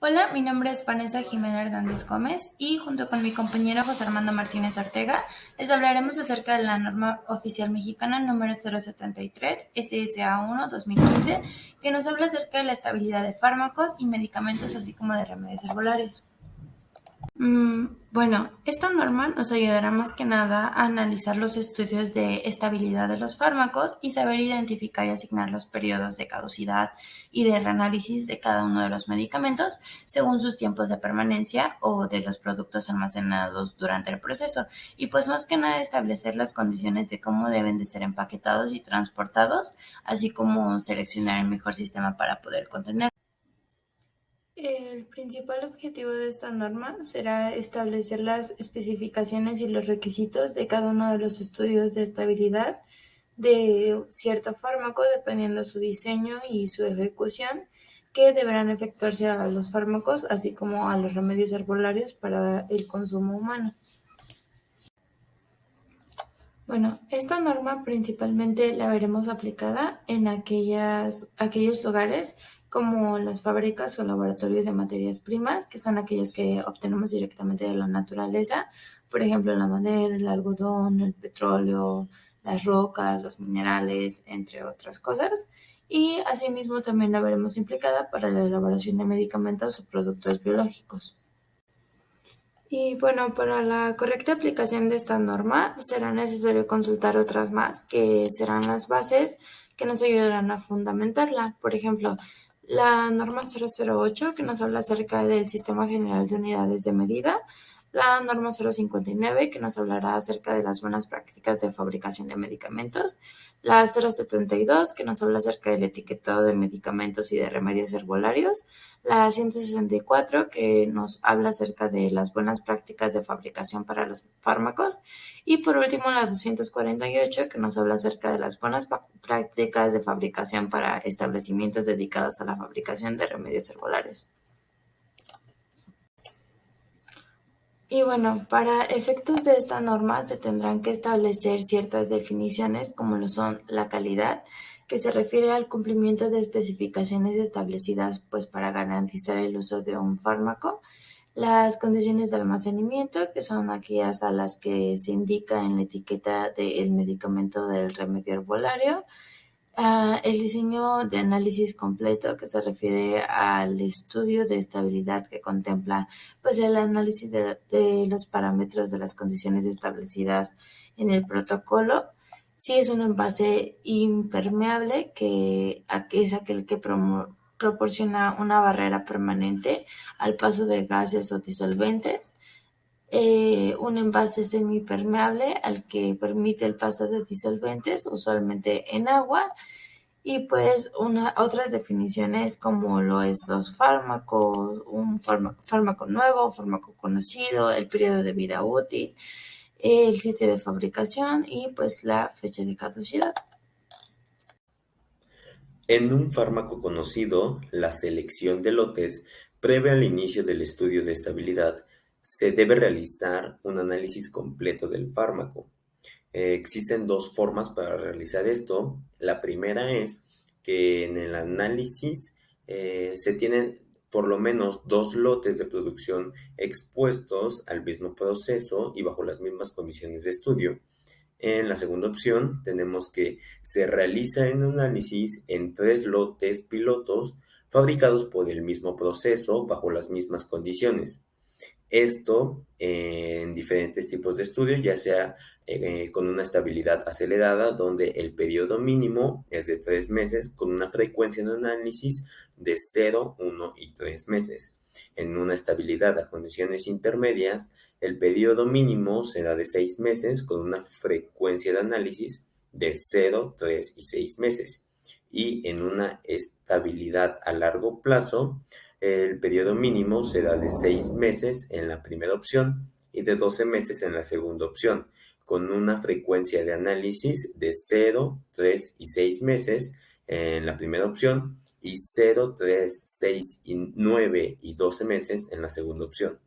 Hola, mi nombre es Vanessa Jimena Hernández Gómez y junto con mi compañero José Armando Martínez Ortega les hablaremos acerca de la norma oficial mexicana número 073 SSA 1 2015 que nos habla acerca de la estabilidad de fármacos y medicamentos así como de remedios herbolarios. Bueno, esta norma nos ayudará más que nada a analizar los estudios de estabilidad de los fármacos y saber identificar y asignar los periodos de caducidad y de reanálisis de cada uno de los medicamentos según sus tiempos de permanencia o de los productos almacenados durante el proceso. Y pues más que nada establecer las condiciones de cómo deben de ser empaquetados y transportados, así como seleccionar el mejor sistema para poder contener. El principal objetivo de esta norma será establecer las especificaciones y los requisitos de cada uno de los estudios de estabilidad de cierto fármaco, dependiendo su diseño y su ejecución, que deberán efectuarse a los fármacos, así como a los remedios herbolarios para el consumo humano. Bueno, esta norma principalmente la veremos aplicada en aquellos lugares como las fábricas o laboratorios de materias primas, que son aquellos que obtenemos directamente de la naturaleza, por ejemplo, la madera, el algodón, el petróleo, las rocas, los minerales, entre otras cosas. Y asimismo también la veremos implicada para la elaboración de medicamentos o productos biológicos. Y bueno, para la correcta aplicación de esta norma será necesario consultar otras más, que serán las bases que nos ayudarán a fundamentarla. Por ejemplo, la norma 008, que nos habla acerca del Sistema General de Unidades de Medida, la norma 059, que nos hablará acerca de las buenas prácticas de fabricación de medicamentos, la 072, que nos habla acerca del etiquetado de medicamentos y de remedios herbolarios, la 164, que nos habla acerca de las buenas prácticas de fabricación para los fármacos, y por último la 248, que nos habla acerca de las buenas prácticas de fabricación para establecimientos dedicados a la fabricación de remedios herbolarios. Y bueno, para efectos de esta norma se tendrán que establecer ciertas definiciones como lo son la calidad, que se refiere al cumplimiento de especificaciones establecidas pues para garantizar el uso de un fármaco, las condiciones de almacenamiento, que son aquellas a las que se indica en la etiqueta del medicamento del remedio herbolario, el diseño de análisis completo, que se refiere al estudio de estabilidad que contempla pues, el análisis de los parámetros de las condiciones establecidas en el protocolo. Si es un envase impermeable, que es aquel que proporciona una barrera permanente al paso de gases o disolventes. Un envase semipermeable al que permite el paso de disolventes, usualmente en agua, y pues otras definiciones como lo es los fármacos, un fármaco nuevo, fármaco conocido, el periodo de vida útil, el sitio de fabricación y pues la fecha de caducidad. En un fármaco conocido, la selección de lotes previa al inicio del estudio de estabilidad se debe realizar un análisis completo del fármaco. Existen dos formas para realizar esto. La primera es que en el análisis se tienen por lo menos dos lotes de producción expuestos al mismo proceso y bajo las mismas condiciones de estudio. En la segunda opción tenemos que se realiza un análisis en tres lotes pilotos fabricados por el mismo proceso bajo las mismas condiciones. Esto en diferentes tipos de estudio, ya sea con una estabilidad acelerada, donde el periodo mínimo es de 3 meses, con una frecuencia de análisis de 0, 1 y 3 meses. En una estabilidad a condiciones intermedias, el periodo mínimo será de 6 meses, con una frecuencia de análisis de 0, 3 y 6 meses. Y en una estabilidad a largo plazo, el periodo mínimo será de 6 meses en la primera opción y de 12 meses en la segunda opción, con una frecuencia de análisis de 0, 3 y 6 meses en la primera opción y 0, 3, 6 y 9 y 12 meses en la segunda opción.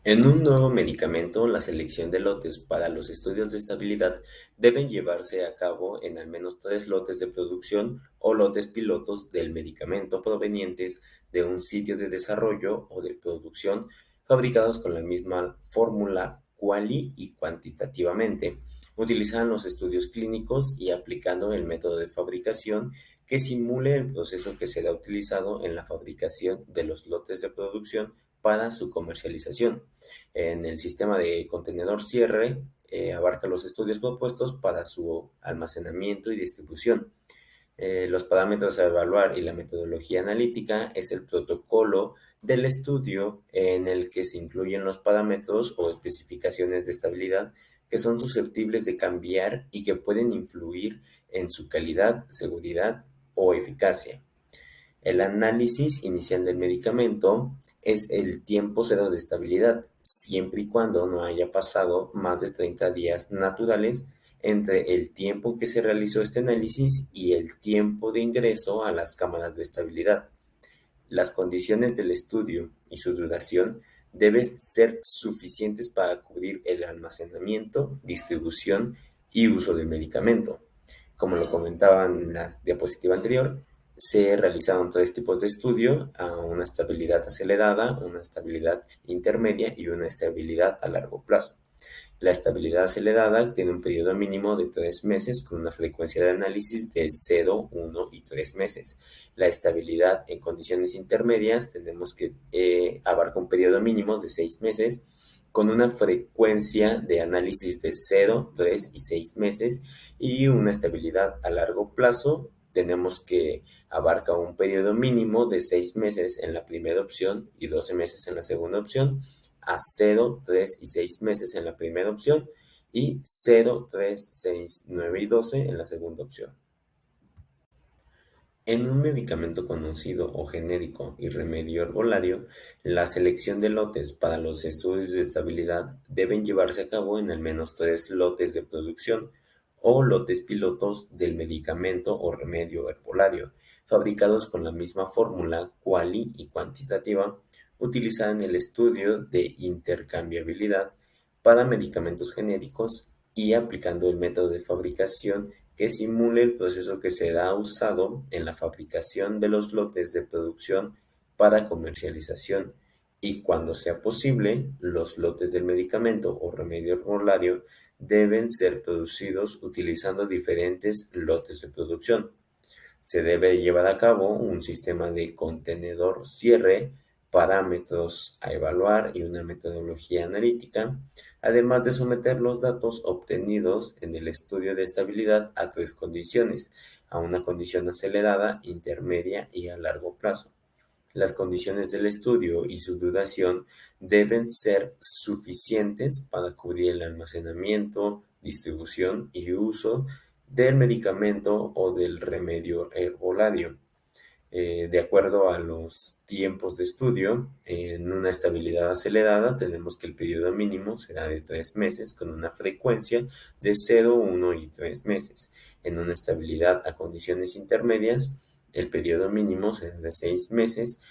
En un nuevo medicamento, la selección de lotes para los estudios de estabilidad deben llevarse a cabo en al menos 3 lotes de producción o lotes pilotos del medicamento provenientes de un sitio de desarrollo o de producción fabricados con la misma fórmula cuali y cuantitativamente. Utilizan los estudios clínicos y aplicando el método de fabricación que simule el proceso que será utilizado en la fabricación de los lotes de producción para su comercialización. En el sistema de contenedor cierre, abarca los estudios propuestos para su almacenamiento y distribución. Los parámetros a evaluar y la metodología analítica es el protocolo del estudio en el que se incluyen los parámetros o especificaciones de estabilidad que son susceptibles de cambiar y que pueden influir en su calidad, seguridad o eficacia. El análisis inicial del medicamento es el tiempo cero de estabilidad, siempre y cuando no haya pasado más de 30 días naturales entre el tiempo que se realizó este análisis y el tiempo de ingreso a las cámaras de estabilidad. Las condiciones del estudio y su duración deben ser suficientes para cubrir el almacenamiento, distribución y uso del medicamento. Como lo comentaba en la diapositiva anterior, se realizaron 3 tipos de estudio: a una estabilidad acelerada, una estabilidad intermedia y una estabilidad a largo plazo. La estabilidad acelerada tiene un periodo mínimo de 3 meses con una frecuencia de análisis de 0, 1 y 3 meses. La estabilidad en condiciones intermedias tenemos que abarca un periodo mínimo de 6 meses con una frecuencia de análisis de 0, 3 y 6 meses, y una estabilidad a largo plazo tenemos que abarca un periodo mínimo de 6 meses en la primera opción y 12 meses en la segunda opción, a 0, 3 y 6 meses en la primera opción y 0, 3, 6, 9 y 12 en la segunda opción. En un medicamento conocido o genérico y remedio herbolario, la selección de lotes para los estudios de estabilidad deben llevarse a cabo en al menos 3 lotes de producción o lotes pilotos del medicamento o remedio herbolario, fabricados con la misma fórmula cuali y cuantitativa utilizada en el estudio de intercambiabilidad para medicamentos genéricos y aplicando el método de fabricación que simule el proceso que será usado en la fabricación de los lotes de producción para comercialización, y cuando sea posible, los lotes del medicamento o remedio herbolario deben ser producidos utilizando diferentes lotes de producción. Se debe llevar a cabo un sistema de contenedor cierre, parámetros a evaluar y una metodología analítica, además de someter los datos obtenidos en el estudio de estabilidad a 3 condiciones: a una condición acelerada, intermedia y a largo plazo. Las condiciones del estudio y su duración deben ser suficientes para cubrir el almacenamiento, distribución y uso del medicamento o del remedio herbolario. De acuerdo a los tiempos de estudio, en una estabilidad acelerada tenemos que el periodo mínimo será de 3 meses con una frecuencia de 0, 1 y 3 meses. En una estabilidad a condiciones intermedias, el periodo mínimo será de 6 meses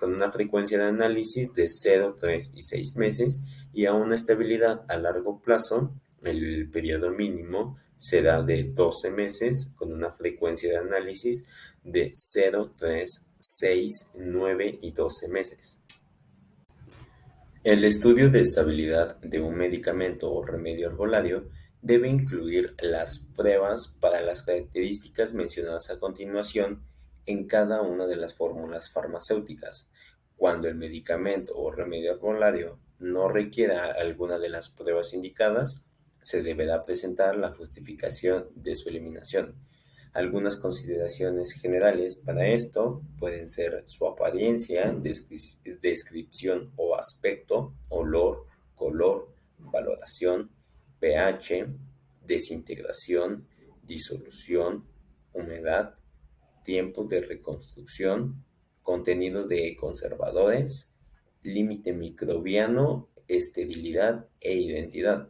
con una frecuencia de análisis de 0, 3 y 6 meses. Y a una estabilidad a largo plazo, el periodo mínimo será de 12 meses con una frecuencia de análisis de 0, 3, 6, 9 y 12 meses. El estudio de estabilidad de un medicamento o remedio herbolario debe incluir las pruebas para las características mencionadas a continuación en cada una de las fórmulas farmacéuticas. Cuando el medicamento o remedio herbolario no requiera alguna de las pruebas indicadas, se deberá presentar la justificación de su eliminación. Algunas consideraciones generales para esto pueden ser su apariencia, descripción o aspecto, olor, color, valoración, pH, desintegración, disolución, humedad, tiempo de reconstrucción, contenido de conservadores, límite microbiano, esterilidad e identidad.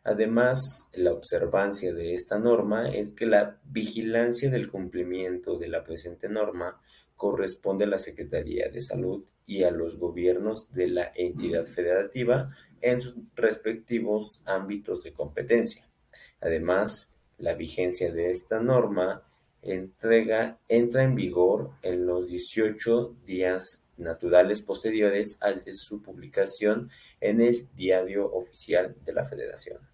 Además, la observancia de esta norma es que la vigilancia del cumplimiento de la presente norma corresponde a la Secretaría de Salud y a los gobiernos de la entidad federativa en sus respectivos ámbitos de competencia. Además, la vigencia de esta norma entra en vigor en los 18 días naturales posteriores al de su publicación en el Diario Oficial de la Federación.